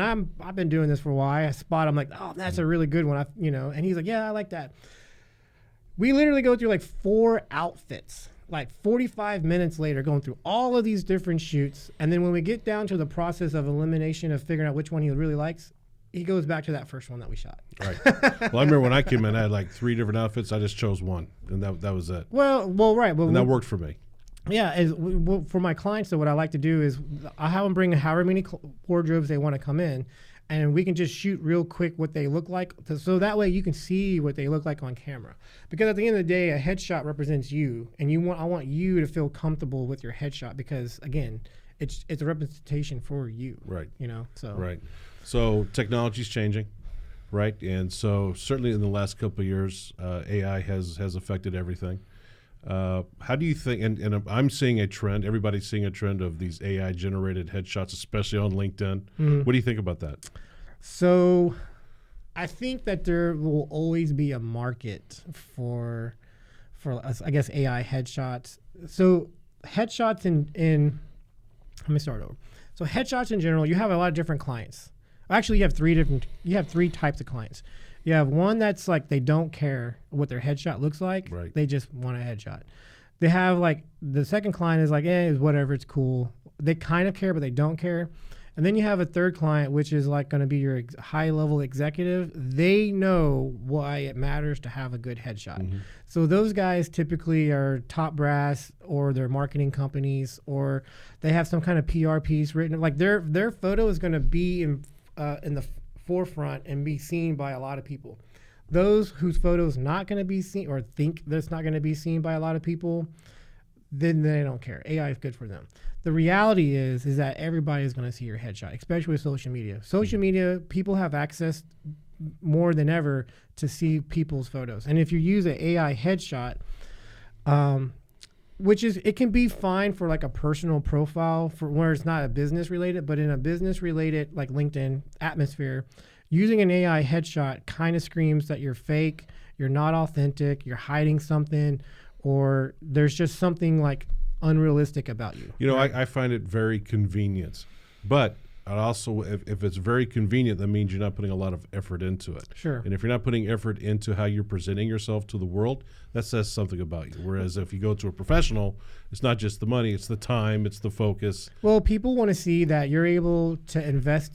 And I've been doing this for a while. I spot, I'm like, oh, that's a really good one. And he's like, yeah, I like that. We literally go through like 4 outfits, like 45 minutes later, going through all of these different shoots. And then when we get down to the process of elimination of figuring out which one he really likes, he goes back to that first one that we shot. Right. Well, I remember when I came in, I had like 3 different outfits. I just chose one, and that was it. Well, right. Well, and that worked for me. Yeah, for my clients, though, what I like to do is I have them bring however many wardrobes they want to come in, and we can just shoot real quick what they look like, so that way you can see what they look like on camera. Because at the end of the day, a headshot represents you, and I want you to feel comfortable with your headshot because, again, it's a representation for you. Right. Right. So technology's changing, right? And so certainly in the last couple of years, AI has affected everything. How do you think, and I'm seeing a trend, everybody's seeing a trend of these AI-generated headshots, especially on LinkedIn. Mm-hmm. What do you think about that? So I think that there will always be a market for I guess, AI headshots. So headshots in let me start over. So headshots in general, you have a lot of different clients. Actually, you have three types of clients. You have one that's like they don't care what their headshot looks like. Right. They just want a headshot. They have like the second client is like, it's whatever, it's cool. They kind of care, but they don't care. And then you have a third client, which is like going to be your high-level executive. They know why it matters to have a good headshot. Mm-hmm. So those guys typically are top brass, or they're marketing companies, or they have some kind of PR piece written. Like their photo is going to be in the forefront and be seen by a lot of people. Those whose photo is not going to be seen or think that's not going to be seen by a lot of people, then they don't care. AI is good for them. The reality is that everybody is going to see your headshot, especially with social media. Social media, people have access more than ever to see people's photos. And if you use an AI headshot, it can be fine for like a personal profile for where it's not a business related, but in a business related like LinkedIn atmosphere, using an AI headshot kind of screams that you're fake, you're not authentic, you're hiding something, or there's just something like unrealistic about you. Right? I find it very convenient, but I also, if it's very convenient, that means you're not putting a lot of effort into it. Sure. And if you're not putting effort into how you're presenting yourself to the world, that says something about you. Whereas if you go to a professional, it's not just the money, it's the time, it's the focus. Well, people want to see that you're able to invest